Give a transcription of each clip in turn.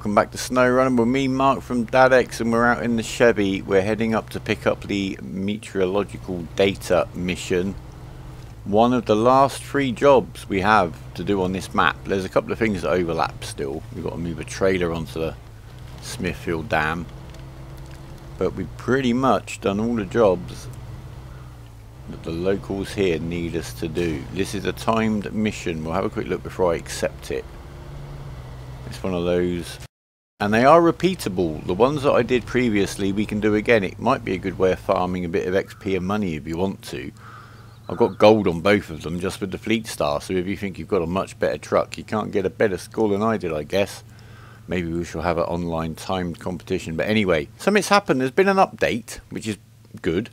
welcome back to SnowRunner. We're me, Mark from DadX, and we're out in the Chevy. We're heading up to pick up the meteorological data mission. One of the last 3 jobs we have to do on this map. There's a couple of things that overlap still. We've got to move a trailer onto the Smithfield Dam. But we've pretty much done all the jobs that the locals here need us to do. This is a timed mission. We'll have a quick look before I accept it. It's one of those, and they are repeatable. The ones that I did previously we can do again. It might be a good way of farming a bit of XP and money if you want to. I've got gold on both of them just with the Fleetstar, so if you think you've got a much better truck, you can't get a better score than I did, I guess. Maybe we shall have an online timed competition. But anyway, something's happened. There's been an update, which is good.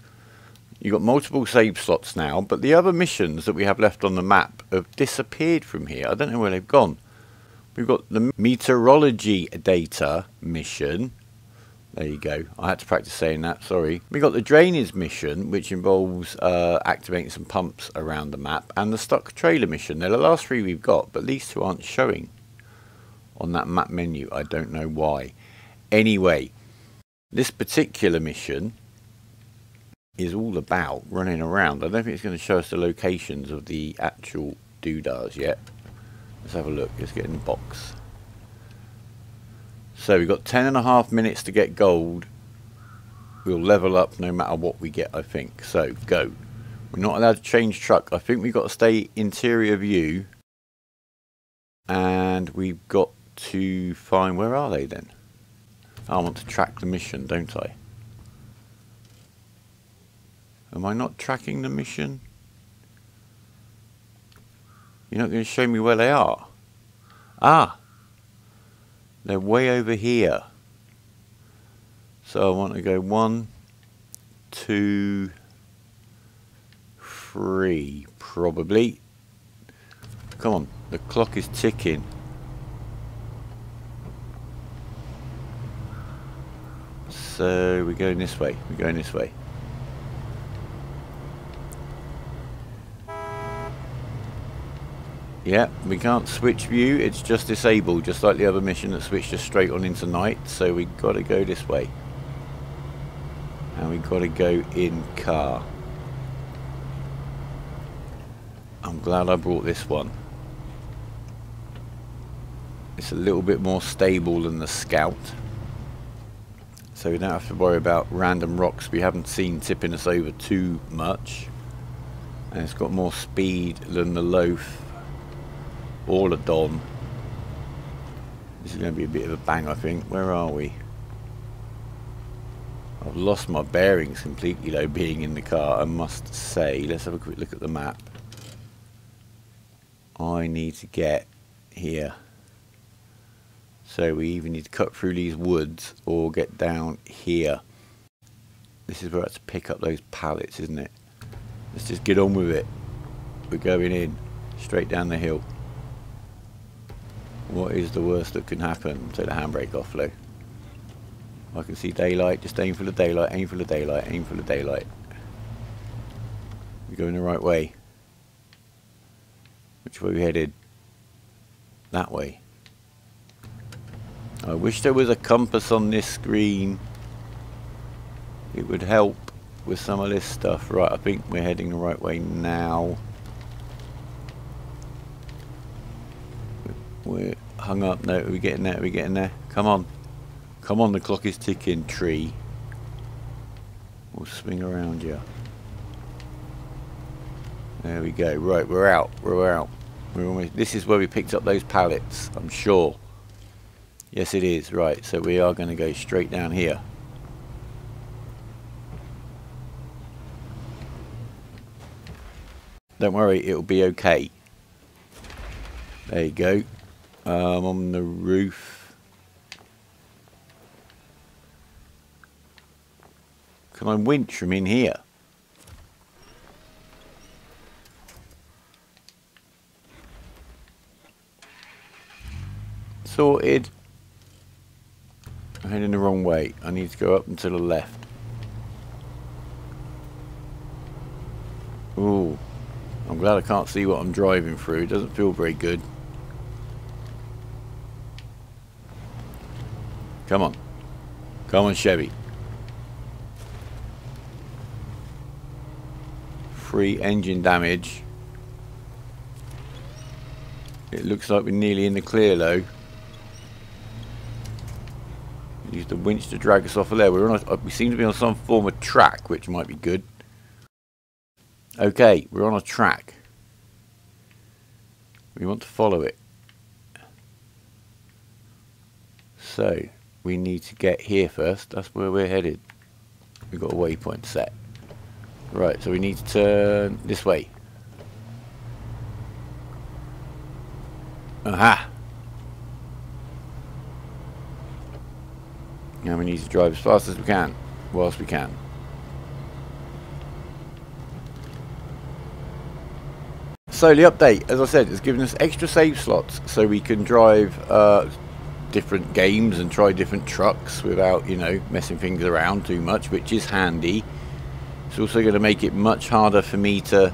You've got multiple save slots now, but the other missions that we have left on the map have disappeared from here. I don't know where they've gone. We've got the meteorology data mission. There you go. I had to practice saying that, sorry. We got the drainage mission, which involves activating some pumps around the map, and the stuck trailer mission. They're the last 3 we've got, but these 2 aren't showing on that map menu. I don't know why. Anyway, this particular mission is all about running around. I don't think it's going to show us the locations of the actual doodahs yet. Let's have a look. Let's get in the box. So we've got 10.5 minutes to get gold. We'll level up no matter what we get, I think. So go. We're not allowed to change truck. I think we've got to stay interior view. And we've got to find, where are they then? I want to track the mission, don't I? Am I not tracking the mission? You're not going to show me where they are? Ah! They're way over here. So I want to go 1, 2, 3, probably. Come on, the clock is ticking. So we're going this way. We're going this way. Yeah, we can't switch view, it's just disabled, just like the other mission that switched us straight on into night. So we got to go this way. And we got to go in car. I'm glad I brought this one. It's a little bit more stable than the Scout. So we don't have to worry about random rocks we haven't seen tipping us over too much. And it's got more speed than the Loaf. All a Don. This is going to be a bit of a bang, I think. Where are we? I've lost my bearings completely though, being in the car, I must say. Let's have a quick look at the map. I need to get here. So we either need to cut through these woods or get down here. This is where I have to pick up those pallets, isn't it? Let's just get on with it. We're going in. Straight down the hill. What is the worst that can happen? Take the handbrake off, though. I can see daylight. Just aim for the daylight. Aim for the daylight. Aim for the daylight. We're going the right way. Which way are we headed? That way. I wish there was a compass on this screen. It would help with some of this stuff. Right, I think we're heading the right way now. We're hung up now. Are we getting there? Are we getting there? Come on. Come on, the clock is ticking, tree. We'll swing around you. There we go. Right, we're out. We're out. We're almost, this is where we picked up those pallets, I'm sure. Yes, it is. Right, so we are going to go straight down here. Don't worry, it'll be okay. There you go. On the roof. Can I winch from in here? Sorted. I'm heading the wrong way. I need to go up and to the left. Ooh. I'm glad I can't see what I'm driving through. It doesn't feel very good. Come on. Come on, Chevy. 3 engine damage. It looks like we're nearly in the clear though. Use the winch to drag us off of there. We seem to be on some form of track, which might be good. Okay, we're on a track. We want to follow it. So, we need to get here first. That's where we're headed. We've got a waypoint set. Right, so we need to turn this way. Aha! Now we need to drive as fast as we can, whilst we can. So the update, as I said, has given us extra save slots so we can drive different games and try different trucks without, you know, messing things around too much, which is handy. It's also going to make it much harder for me to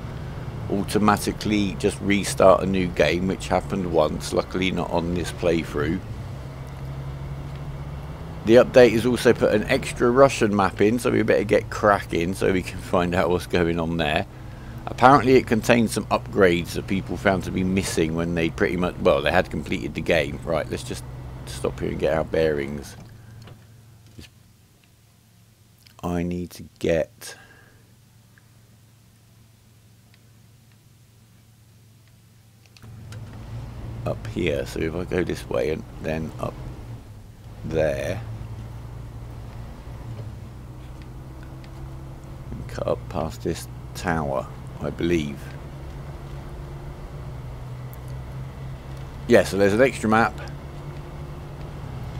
automatically just restart a new game, which happened once, luckily not on this playthrough. The update has also put an extra Russian map in, so we better get cracking so we can find out what's going on there. Apparently it contains some upgrades that people found to be missing when they pretty much, well, they had completed the game. Right, let's just stop here and get our bearings. I need to get up here, so if I go this way and then up there, and cut up past this tower, I believe. Yeah, so there's an extra map.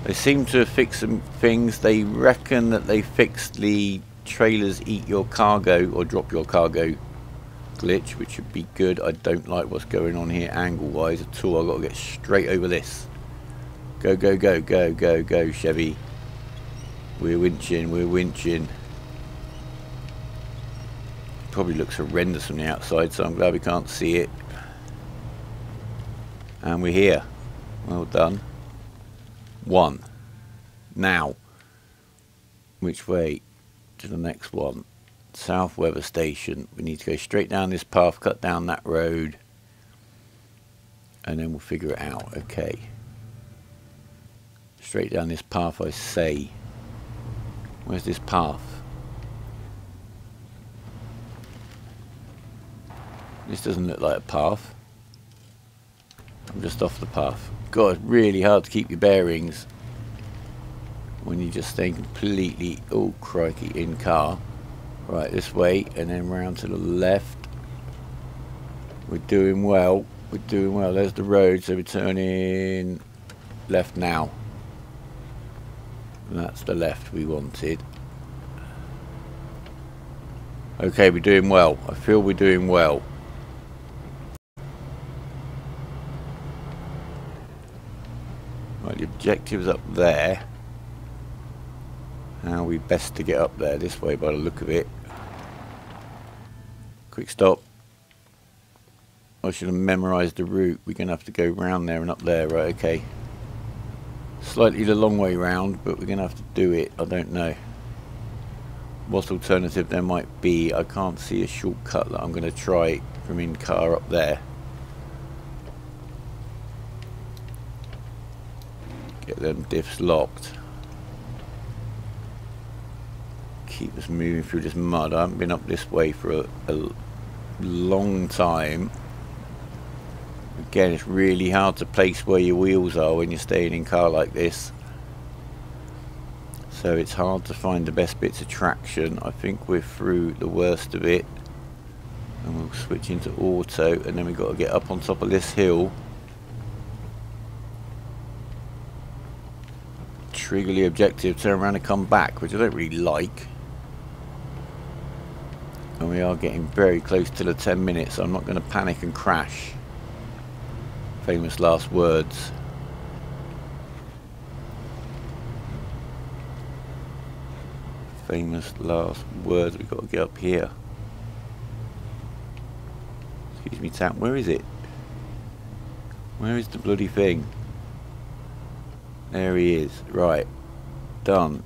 They seem to have fixed some things. They reckon that they fixed the trailers eat your cargo or drop your cargo glitch, which would be good. I don't like what's going on here angle wise at all. I've got to get straight over this. Go, go, go, go, go, go, Chevy. We're winching, we're winching. Probably looks horrendous from the outside, so I'm glad we can't see it. And we're here. Well done. 1. Now, which way to the next one? South Weather Station. We need to go straight down this path, cut down that road, and then we'll figure it out. Okay. Straight down this path, I say. Where's this path? This doesn't look like a path. I'm just off the path. God, it's really hard to keep your bearings when you just stay completely, oh crikey, in car. Right, this way and then round to the left. We're doing well. We're doing well. There's the road, so we're turning left now. And that's the left we wanted. Okay, we're doing well. I feel we're doing well. Right, the objective's up there. How are we best to get up there? This way by the look of it. Quick stop. I should have memorised the route. We're going to have to go round there and up there. Right, okay. Slightly the long way round, but we're going to have to do it. I don't know what alternative there might be. I can't see a shortcut that I'm going to try from in car up there. Get them diffs locked. Keep us moving through this mud. I haven't been up this way for a long time. Again, it's really hard to place where your wheels are when you're staying in car like this. So it's hard to find the best bits of traction. I think we're through the worst of it. And we'll switch into auto, and then we've got to get up on top of this hill. Trigger the objective, turn around and come back, which I don't really like. And we are getting very close to the 10 minutes, so I'm not going to panic and crash. Famous last words. Famous last words. We've got to get up here. Excuse me, Tam. Where is it? Where is the bloody thing? There he is. Right. done.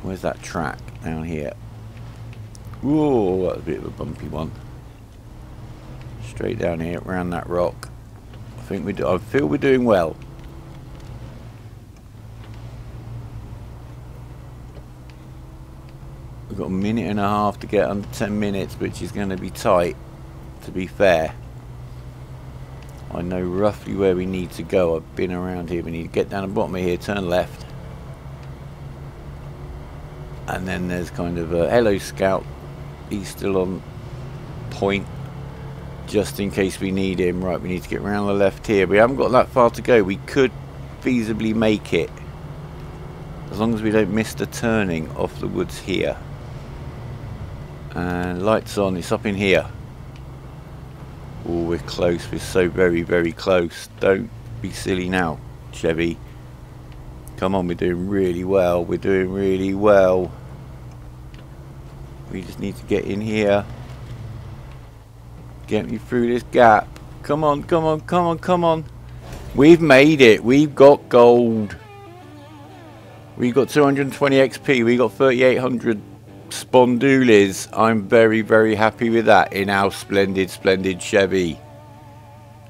Where's that track? Down here. Whoa, that's a bit of a bumpy one. Straight down here, around that rock. I feel we're doing well. We've got a minute and a half to get under 10 minutes, which is going to be tight, to be fair. I know roughly where we need to go. I've been around here. We need to get down the bottom of here, turn left. And then there's kind of a hello scout. He's still on point, just in case we need him. Right, we need to get around the left here. We haven't got that far to go. We could feasibly make it, as long as we don't miss the turning off the woods here. And lights on. It's up in here. Oh, we're close. We're so very, very close. Don't be silly now, Chevy. Come on, we're doing really well. We're doing really well. We just need to get in here. Get me through this gap. Come on, come on, come on, come on. We've made it. We've got gold. We've got 220 XP. We got 3,800 spondoolies. I'm very, very happy with that in our splendid, splendid Chevy.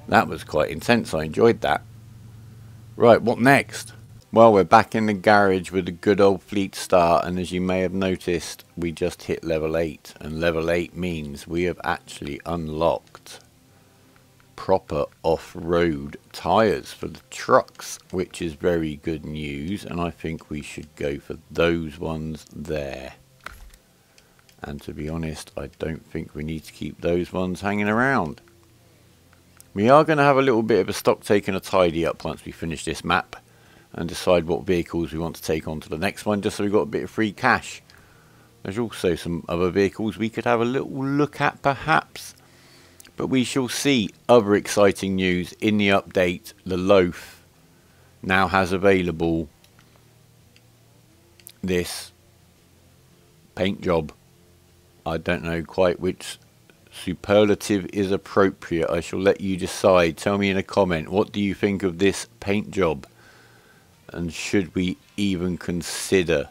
That was quite intense. I enjoyed that. Right, what next? Well, we're back in the garage with the good old Fleetstar, and as you may have noticed, we just hit level 8, and level 8 means we have actually unlocked proper off-road tyres for the trucks, which is very good news, and I think we should go for those ones there. And to be honest, I don't think we need to keep those ones hanging around. We are going to have a little bit of a stock take and a tidy up once we finish this map and decide what vehicles we want to take on to the next one, just so we've got a bit of free cash. There's also some other vehicles we could have a little look at perhaps, but we shall see. Other exciting news in the update: the Loaf now has available this paint job. I don't know quite which superlative is appropriate. I shall let you decide. Tell me in a comment, what do you think of this paint job? And should we even consider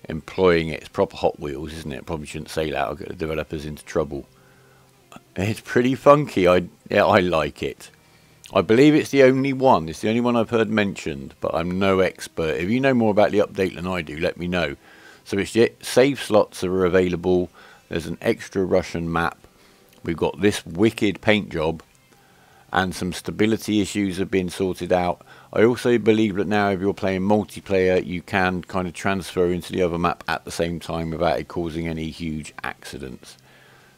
employing it? It's proper Hot Wheels, isn't it? Probably shouldn't say that. I'll get the developers into trouble. It's pretty funky. I like it. I believe it's the only one. It's the only one I've heard mentioned, but I'm no expert. If you know more about the update than I do, let me know. So it's save slots are available. There's an extra Russian map. We've got this wicked paint job, and some stability issues have been sorted out. I also believe that now if you're playing multiplayer, you can kind of transfer into the other map at the same time without it causing any huge accidents.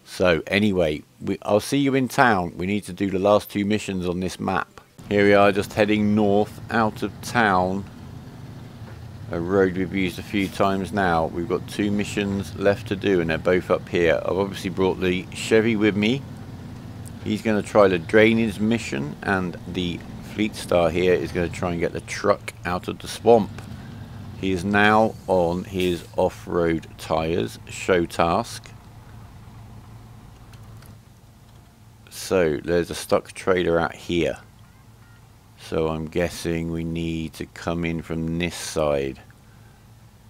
So anyway, I'll see you in town. We need to do the last 2 missions on this map. Here we are, just heading north out of town. A road we've used a few times now. We've got 2 missions left to do, and they're both up here. I've obviously brought the Chevy with me. He's going to try the drainage mission, and the Fleetstar here is going to try and get the truck out of the swamp. He is now on his off-road tyres show task. So there's a stock trailer out here. So I'm guessing we need to come in from this side.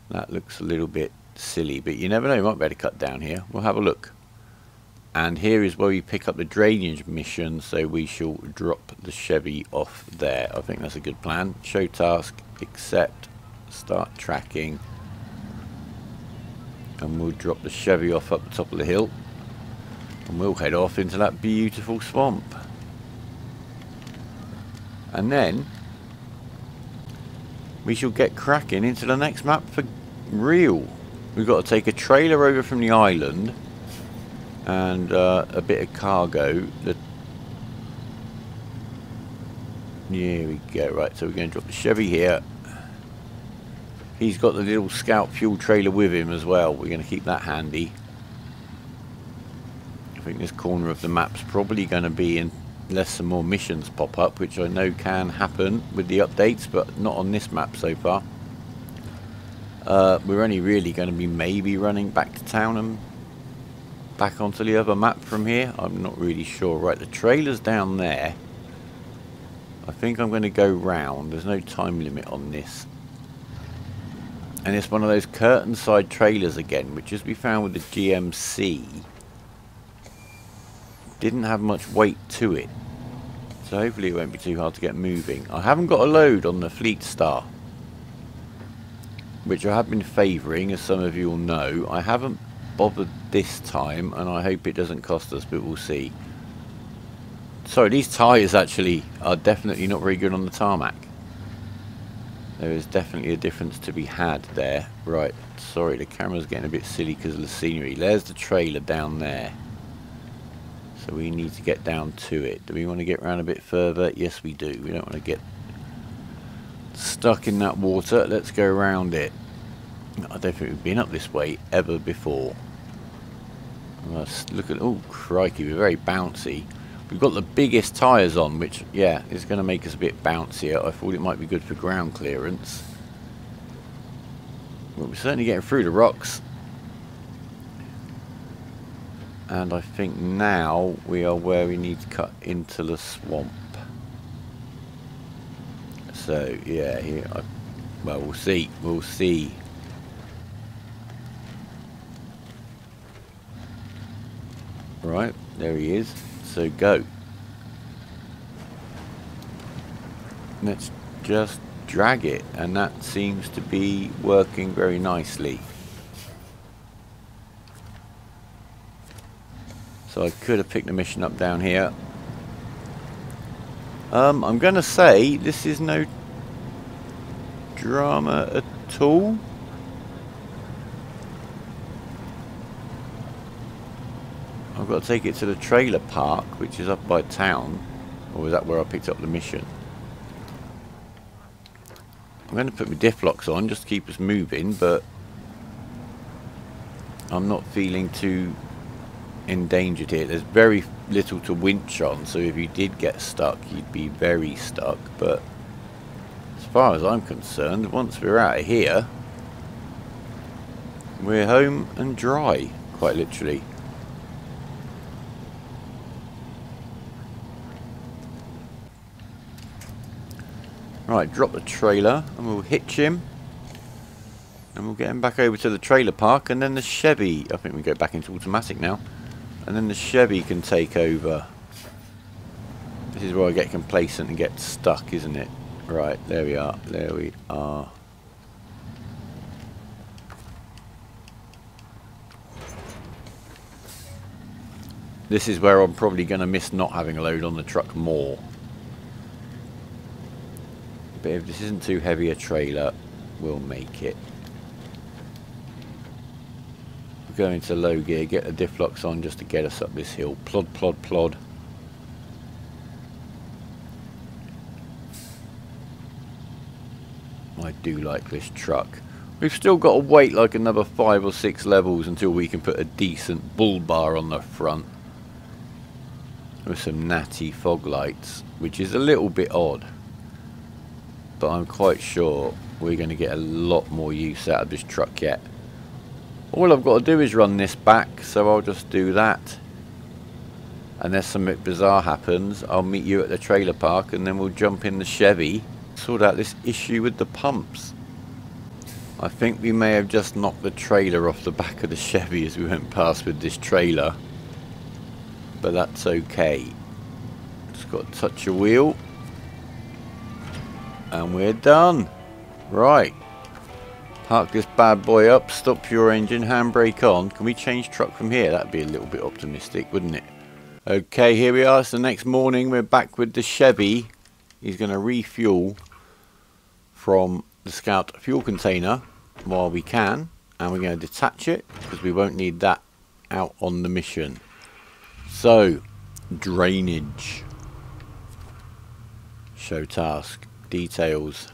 That looks a little bit silly, but you never know, you might be able to cut down here. We'll have a look. And here is where we pick up the drainage mission, so we shall drop the Chevy off there. I think that's a good plan. Show task, accept, start tracking. And we'll drop the Chevy off up the top of the hill. And we'll head off into that beautiful swamp. And then we shall get cracking into the next map for real. We've got to take a trailer over from the island and a bit of cargo. Here we go. Right, so we're going to drop the Chevy here. He's got the little scout fuel trailer with him as well. We're going to keep that handy. I think this corner of the map's probably going to be in unless some more missions pop up, which I know can happen with the updates, but not on this map so far. We're only really going to be maybe running back to town and back onto the other map from here. I'm not really sure. Right, the trailer's down there. I think I'm going to go round. There's no time limit on this. And it's one of those curtain side trailers again, which as we found with the GMC, didn't have much weight to it. So hopefully it won't be too hard to get moving. I haven't got a load on the Fleetstar, which I have been favouring, as some of you will know. I haven't bothered this time, and I hope it doesn't cost us, but we'll see. Sorry, these tyres actually are definitely not very good on the tarmac. There is definitely a difference to be had there. Right, sorry, the camera's getting a bit silly because of the scenery. There's the trailer down there. So we need to get down to it. Do we want to get around a bit further? Yes, we do. We don't want to get stuck in that water. Let's go around it. I don't think we've been up this way ever before. Let's look at... Oh, crikey, we're very bouncy. We've got the biggest tyres on, which, yeah, is going to make us a bit bouncier. I thought it might be good for ground clearance. But we're certainly getting through the rocks. And I think now we are where we need to cut into the swamp. So, yeah, here, well, we'll see. We'll see. Right, there he is. So go. Let's just drag it, and that seems to be working very nicely. So I could have picked the mission up down here. I'm gonna say this is no drama at all. I've got to take it to the trailer park, which is up by town. Or was that where I picked up the mission? I'm going to put my diff locks on just to keep us moving, but I'm not feeling too endangered here. There's very little to winch on, so if you did get stuck, you'd be very stuck. But as far as I'm concerned, once we're out of here, we're home and dry, quite literally. Right, drop the trailer and we'll hitch him and we'll get him back over to the trailer park, and then the Chevy, I think we go back into automatic now, and then the Chevy can take over. This is where I get complacent and get stuck, isn't it? Right, there we are, there we are. This is where I'm probably going to miss not having a load on the truck more. But if this isn't too heavy a trailer, we'll make it. We'll go into low gear, get the diff locks on just to get us up this hill. Plod, plod, plod. I do like this truck. We've still got to wait like another 5 or 6 levels until we can put a decent bull bar on the front. With some natty fog lights, which is a little bit odd. But I'm quite sure we're going to get a lot more use out of this truck yet. All I've got to do is run this back, so I'll just do that. Unless something bizarre happens, I'll meet you at the trailer park and then we'll jump in the Chevy, sort out this issue with the pumps. I think we may have just knocked the trailer off the back of the Chevy as we went past with this trailer. But that's okay. Just got to touch a wheel. And we're done. Right. Park this bad boy up, stop your engine, handbrake on. Can we change truck from here? That'd be a little bit optimistic, wouldn't it? Okay, here we are. It's the next morning. We're back with the Chevy. He's going to refuel from the Scout fuel container while we can. And we're going to detach it because we won't need that out on the mission. So, drainage. Show task. Details.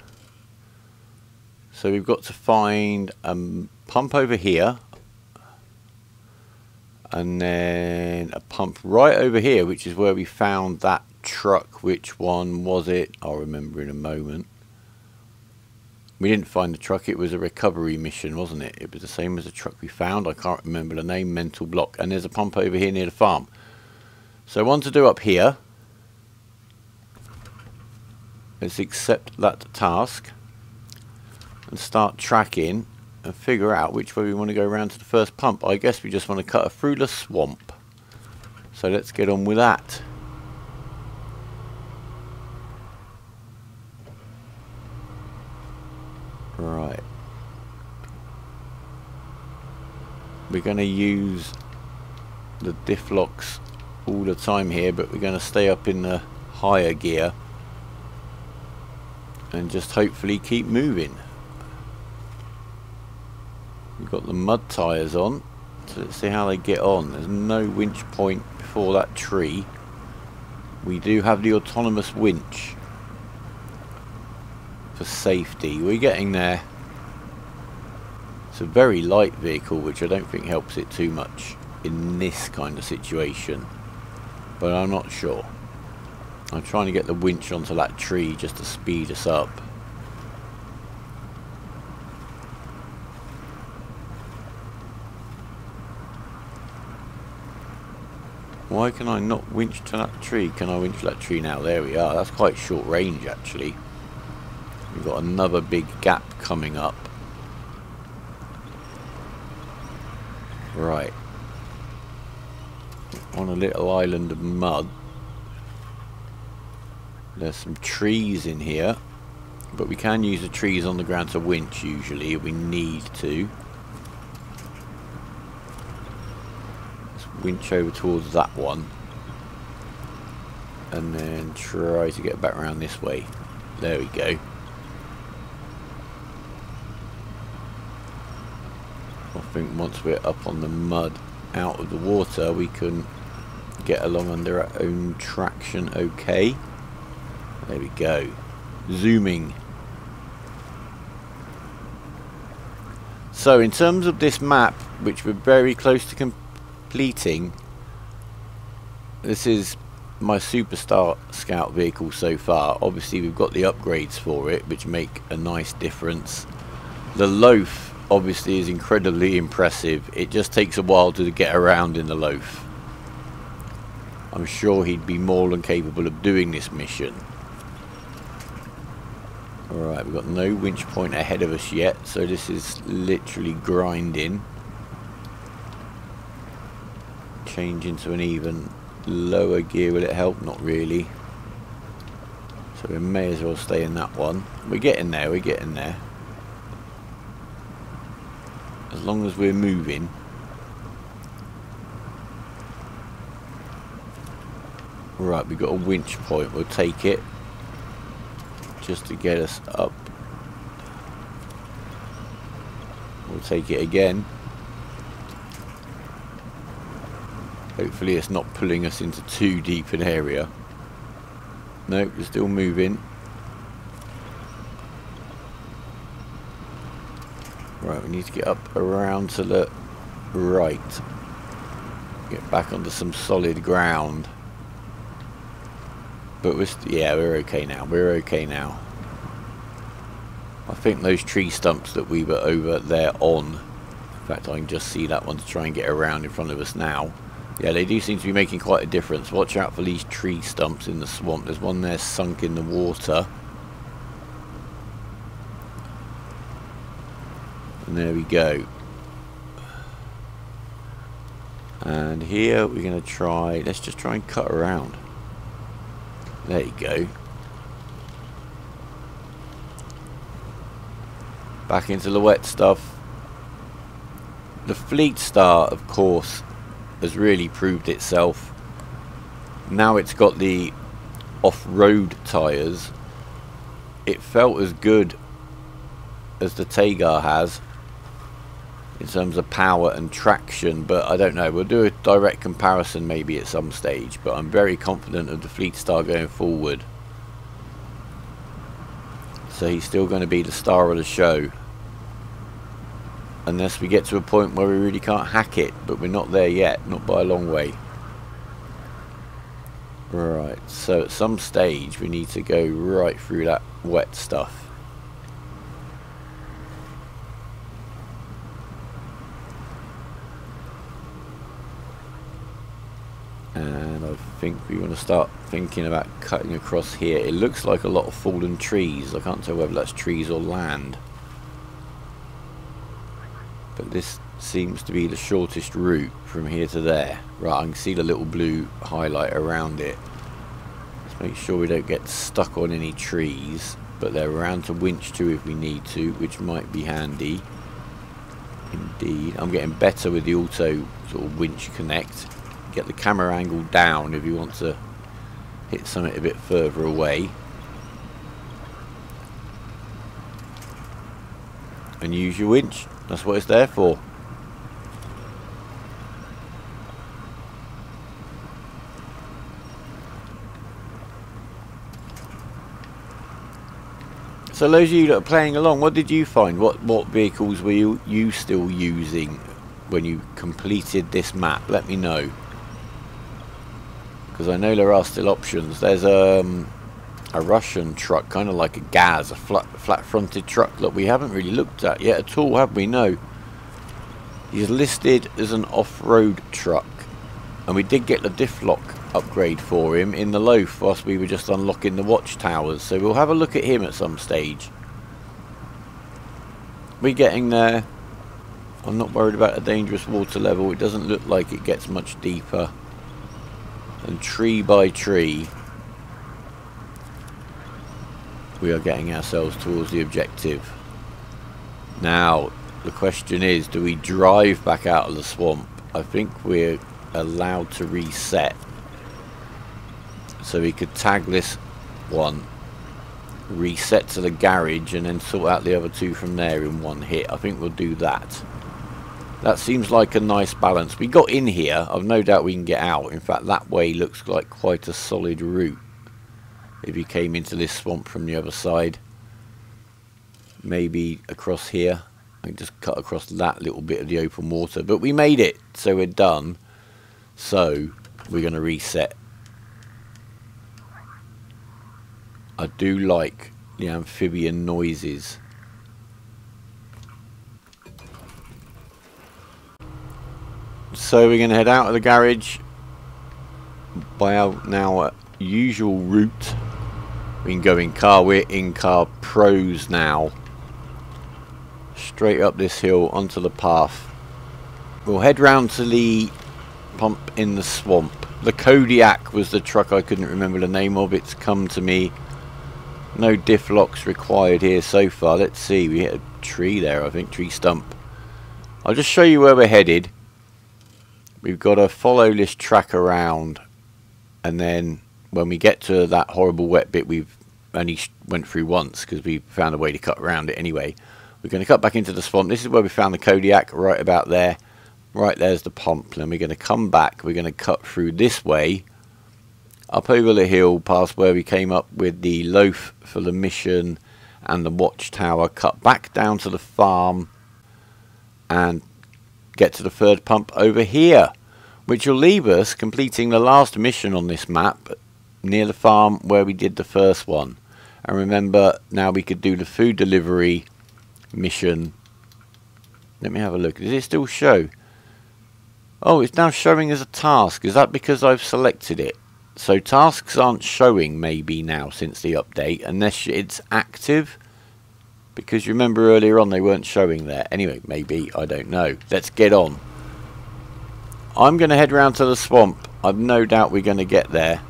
So we've got to find a pump over here and then a pump right over here, which is where we found that truck. Which one was it? I'll remember in a moment. We didn't find the truck, it was a recovery mission, wasn't it? It was the same as the truck we found. I can't remember the name, mental block. And there's a pump over here near the farm. So one to do up here. Let's accept that task and start tracking and figure out which way we want to go around to the first pump. I guess we just want to cut through the swamp. So let's get on with that. Right. We're going to use the diff locks all the time here, but we're going to stay up in the higher gear and just hopefully keep moving. We've got the mud tyres on, so let's see how they get on. There's no winch point before that tree. We do have the autonomous winch for safety. We're getting there. It's a very light vehicle, which I don't think helps it too much in this kind of situation, but I'm not sure. I'm trying to get the winch onto that tree just to speed us up. Why can I not winch to that tree? Can I winch that tree now? There we are. That's quite short range actually. We've got another big gap coming up. Right. On a little island of mud. There's some trees in here, but we can use the trees on the ground to winch usually if we need to. Let's winch over towards that one and then try to get back around this way. There we go. I think once we're up on the mud out of the water, we can get along under our own traction okay. There we go. Zooming. So in terms of this map, which we're very close to completing, this is my Superstar Scout vehicle so far. Obviously we've got the upgrades for it, which make a nice difference. The Loaf obviously is incredibly impressive. It just takes a while to get around in the Loaf. I'm sure he'd be more than capable of doing this mission. Alright, we've got no winch point ahead of us yet, so this is literally grinding. Change into an even lower gear, will it help? Not really. So we may as well stay in that one. We're getting there, we're getting there. As long as we're moving. Right, we've got a winch point, we'll take it. Just to get us up. We'll take it again. Hopefully it's not pulling us into too deep an area. Nope, we're still moving. Right, we need to get up around to the right. Get back onto some solid ground. But we're okay now. We're okay now. I think those tree stumps that we were over there on, in fact I can just see that one to try and get around in front of us now. Yeah, they do seem to be making quite a difference. Watch out for these tree stumps in the swamp. There's one there sunk in the water. And there we go. And here we're going to try, let's just try and cut around. There you go. Back into the wet stuff. The Fleetstar, of course, has really proved itself. Now it's got the off-road tyres. It felt as good as the Tagar has in terms of power and traction, but I don't know, we'll do a direct comparison maybe at some stage, but I'm very confident of the Fleetstar going forward. So he's still going to be the star of the show, unless we get to a point where we really can't hack it, but we're not there yet, not by a long way. Right, so at some stage we need to go right through that wet stuff. And I think we want to start thinking about cutting across here. It looks like a lot of fallen trees. I can't tell whether that's trees or land. But this seems to be the shortest route from here to there. Right, I can see the little blue highlight around it. Let's make sure we don't get stuck on any trees. But they're around to winch to if we need to, which might be handy. Indeed. I'm getting better with the auto sort of winch connect. Get the camera angle down if you want to hit something a bit further away. And use your winch. That's what it's there for. So those of you that are playing along, what did you find? What vehicles were you still using when you completed this map? Let me know. Because I know there are still options. There's a Russian truck, kind of like a Gaz, a flat-fronted truck that we haven't really looked at yet at all, have we? No. He's listed as an off-road truck. And we did get the diff lock upgrade for him in the Loaf whilst we were just unlocking the watchtowers. So we'll have a look at him at some stage. We're getting there. I'm not worried about a dangerous water level. It doesn't look like it gets much deeper. And tree by tree, we are getting ourselves towards the objective. Now, the question is, do we drive back out of the swamp? I think we're allowed to reset. So we could tag this one, reset to the garage, and then sort out the other two from there in one hit. I think we'll do that. That seems like a nice balance. We got in here. I've no doubt we can get out. In fact, that way looks like quite a solid route. If you came into this swamp from the other side. Maybe across here. I can just cut across that little bit of the open water. But we made it. So we're done. So we're going to reset. I do like the amphibian noises. So we're going to head out of the garage by our now usual route. We can go in car. We're in car pros now. Straight up this hill onto the path. We'll head round to the pump in the swamp. The Kodiak was the truck I couldn't remember the name of. It's come to me. No diff locks required here so far. Let's see. We hit a tree there, I think. Tree stump. I'll just show you where we're headed. We've got to follow this track around, and then when we get to that horrible wet bit we've only went through once because we found a way to cut around it anyway, we're going to cut back into the swamp. This is where we found the Kodiak, right about there. Right there's the pump. Then we're going to come back. We're going to cut through this way, up over the hill, past where we came up with the Loaf for the mission and the watchtower, cut back down to the farm and get to the third pump over here, which will leave us completing the last mission on this map near the farm where we did the first one. And remember, now we could do the food delivery mission. Let me have a look. Does it still show? Oh, it's now showing as a task. Is that because I've selected it? So tasks aren't showing maybe now since the update, unless it's active. Because you remember earlier on they weren't showing there. Anyway, maybe, I don't know. Let's get on. I'm going to head round to the swamp. I've no doubt we're going to get there.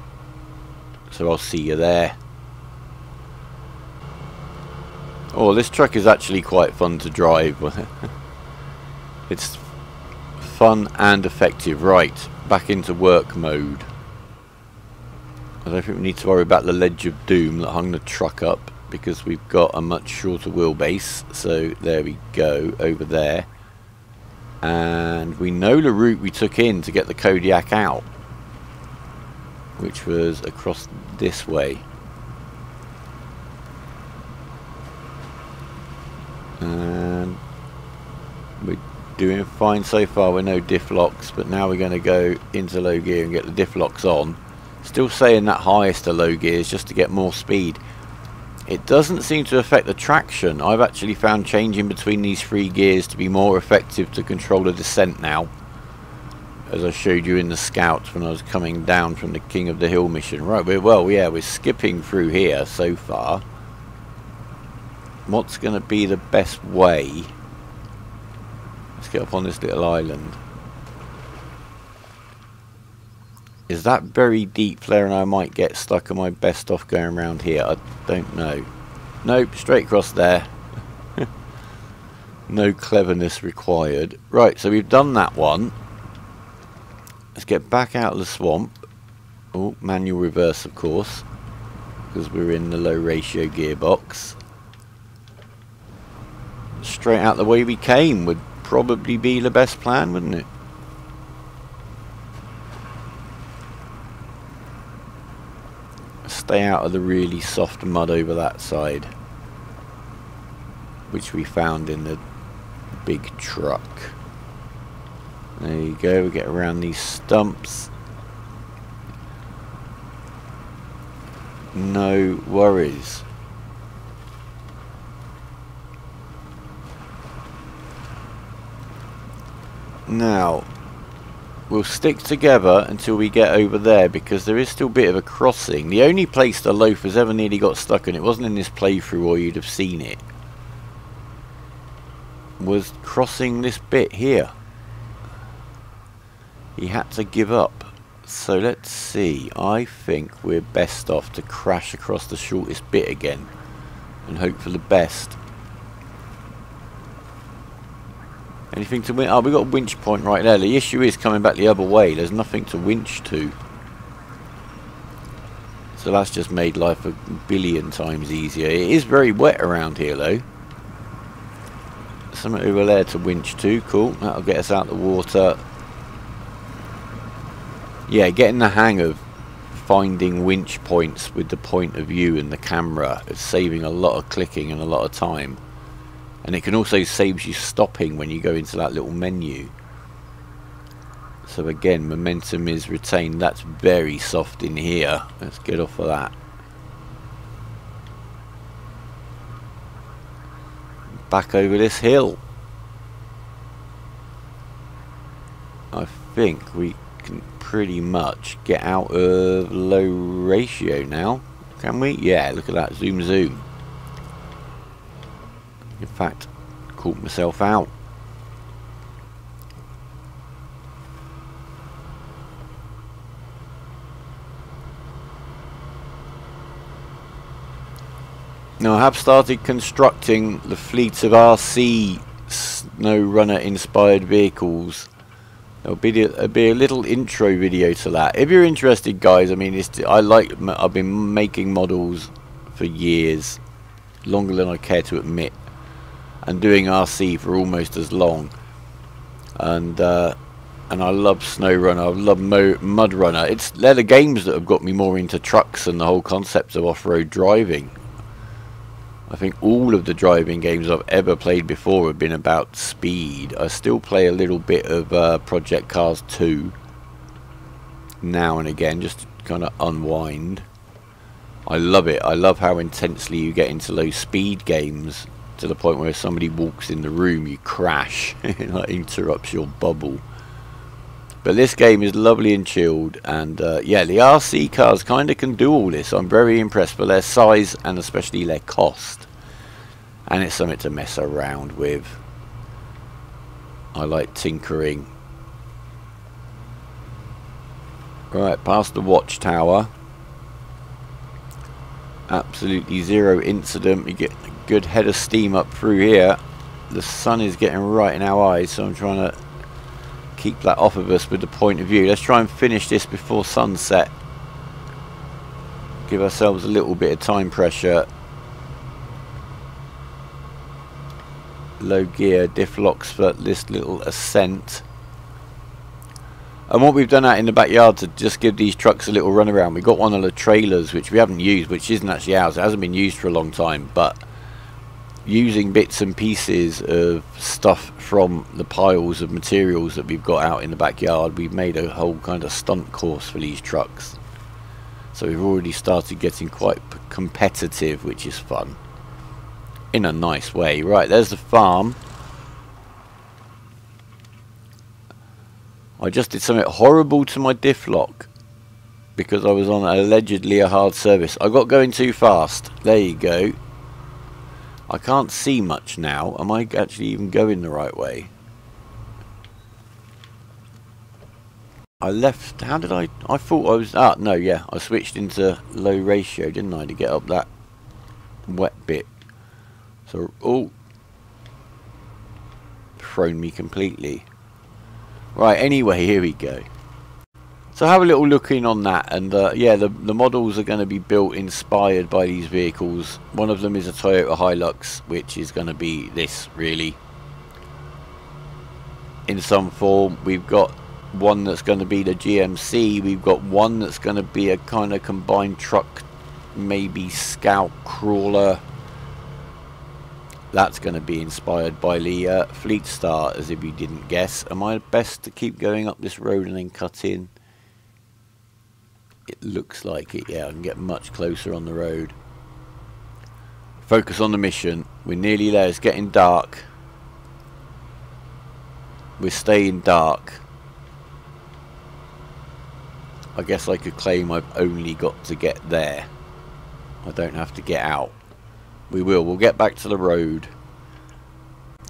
So I'll see you there. Oh, this truck is actually quite fun to drive. It's fun and effective. Right, back into work mode. I don't think we need to worry about the ledge of doom that hung the truck up, because we've got a much shorter wheelbase. So there we go, over there. And we know the route we took in to get the Kodiak out, which was across this way. And we're doing fine so far with no diff locks, but now we're going to go into low gear and get the diff locks on. Still saying that highest to low gears just to get more speed. It doesn't seem to affect the traction. I've actually found changing between these three gears to be more effective to control the descent now. as I showed you in the scouts when I was coming down from the King of the Hill mission. Right, we're skipping through here so far. What's going to be the best way? Let's get up on this little island. Is that very deep flare and I might get stuck? Am I best off going around here? I don't know. Nope, straight across there. No cleverness required. Right, so we've done that one. Let's get back out of the swamp. Oh, manual reverse, of course, because we're in the low ratio gearbox. Straight out the way we came would probably be the best plan, wouldn't it? Stay out of the really soft mud over that side, which we found in the big truck. There you go, we get around these stumps. No worries. Now, we'll stick together until we get over there, because there is still a bit of a crossing. The only place the Loaf has ever nearly got stuck, and it wasn't in this playthrough or you'd have seen it, was crossing this bit here. He had to give up. So let's see. I think we're best off to crash across the shortest bit again and hope for the best. Anything to win? Oh, we've got a winch point right there. The issue is coming back the other way. There's nothing to winch to. So that's just made life a billion times easier. It is very wet around here though. Something over there to winch to. Cool. That'll get us out the water. Yeah, getting the hang of finding winch points with the point of view and the camera is saving a lot of clicking and a lot of time. And it can also save you stopping when you go into that little menu. So again, momentum is retained. That's very soft in here. Let's get off of that. Back over this hill. I think we can pretty much get out of low ratio now. Can we? Yeah, look at that. Zoom, zoom. In fact, caught myself out. Now I have started constructing the fleet of RC SnowRunner inspired vehicles. There'll be a little intro video to that. If you're interested, guys, I mean, I've been making models for years, longer than I care to admit, and doing RC for almost as long. And I love SnowRunner. I love MudRunner. They're the games that have got me more into trucks and the whole concept of off-road driving. I think all of the driving games I've ever played before have been about speed. I still play a little bit of Project Cars 2 now and again, just to kind of unwind. I love it. I love how intensely you get into those speed games, to the point where if somebody walks in the room, you crash. It like interrupts your bubble. But this game is lovely and chilled, and yeah, the RC cars kind of can do all this. I'm very impressed by their size and especially their cost. And it's something to mess around with. I like tinkering. Right, past the watchtower. Absolutely zero incident. You get a good head of steam up through here. The sun is getting right in our eyes, so I'm trying to keep that off of us with the point of view. Let's try and finish this before sunset. Give ourselves a little bit of time pressure. Low gear, diff locks for this little ascent. And what we've done out in the backyard to just give these trucks a little run around, we've got one of the trailers which we haven't used, which isn't actually ours. It hasn't been used for a long time, but using bits and pieces of stuff from the piles of materials that we've got out in the backyard, we've made a whole kind of stunt course for these trucks. So we've already started getting quite competitive, which is fun in a nice way. Right, there's the farm. I just did something horrible to my diff lock because I was on allegedly a hard service. I got going too fast. There you go. I can't see much now. Am I actually even going the right way? I left. How did I thought I was. Ah, no, yeah. I switched into low ratio, didn't I, to get up that wet bit. So, oh. Thrown me completely. Right, anyway, here we go. So have a little look in on that, and yeah, the models are going to be built inspired by these vehicles. One of them is a Toyota Hilux, which is going to be this, really, in some form. We've got one that's going to be the GMC. We've got one that's going to be a kind of combined truck, maybe scout crawler. That's going to be inspired by the Fleetstar, as if you didn't guess. Am I best to keep going up this road and then cut in? It looks like it, yeah. I can get much closer on the road. Focus on the mission. We're nearly there. It's getting dark. We're staying dark. I guess I could claim I've only got to get there. I don't have to get out. We will. We'll get back to the road.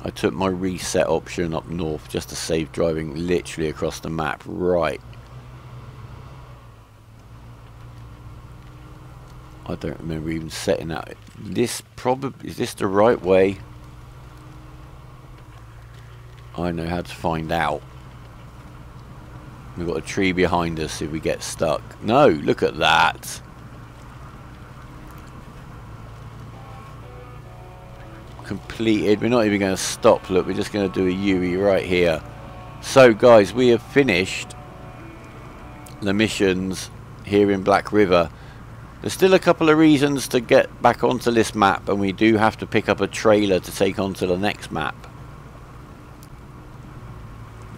I took my reset option up north just to save driving literally across the map. Right. I don't remember even setting that. This probably, is this the right way? I know how to find out. We've got a tree behind us if we get stuck. No, look at that. Completed. We're not even going to stop. Look, we're just going to do a UE right here. So guys, we have finished the missions here in Black River. There's still a couple of reasons to get back onto this map, and we do have to pick up a trailer to take onto the next map.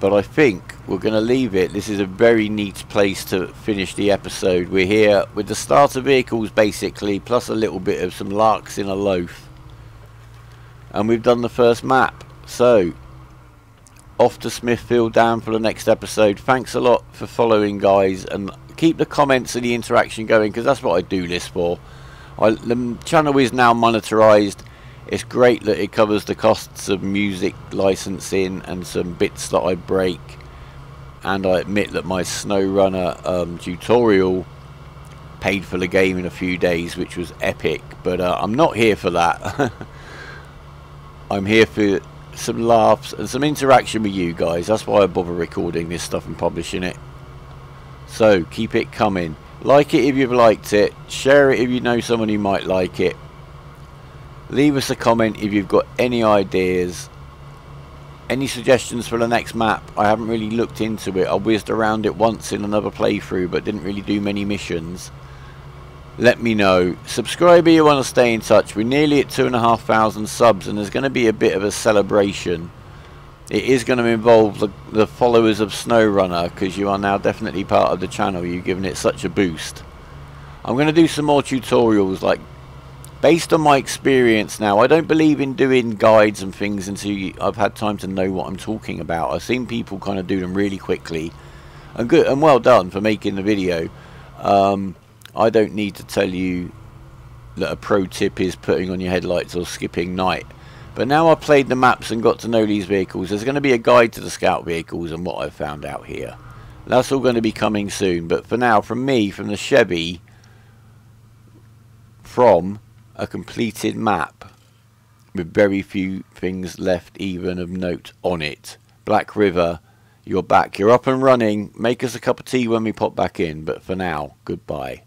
But I think we're going to leave it. This is a very neat place to finish the episode. We're here with the starter vehicles basically, plus a little bit of some larks in a loaf. And we've done the first map. So, off to Smithfield Down for the next episode. Thanks a lot for following, guys. And keep the comments and the interaction going, because that's what I do this for. The channel is now monetized. It's great that it covers the costs of music licensing and some bits that I break. And I admit that my SnowRunner tutorial paid for the game in a few days, which was epic. But I'm not here for that. I'm here for some laughs and some interaction with you guys. That's why I bother recording this stuff and publishing it. So keep it coming. Like it if you've liked it. Share it if you know someone who might like it. Leave us a comment if you've got any ideas. Any suggestions for the next map. I haven't really looked into it. I whizzed around it once in another playthrough, but didn't really do many missions. Let me know. Subscribe if you want to stay in touch. We're nearly at 2,500 subs, and there's going to be a bit of a celebration. It is going to involve the followers of SnowRunner, because you are now definitely part of the channel. You've given it such a boost. I'm going to do some more tutorials, like, based on my experience now. I don't believe in doing guides and things until I've had time to know what I'm talking about. I've seen people kind of do them really quickly, and good and well done for making the video. I don't need to tell you that a pro tip is putting on your headlights or skipping night. But now I've played the maps and got to know these vehicles, there's going to be a guide to the scout vehicles and what I've found out here. That's all going to be coming soon. But for now, from me, from the Chevy, from a completed map with very few things left even of note on it. Black River, you're back. You're up and running. Make us a cup of tea when we pop back in. But for now, goodbye.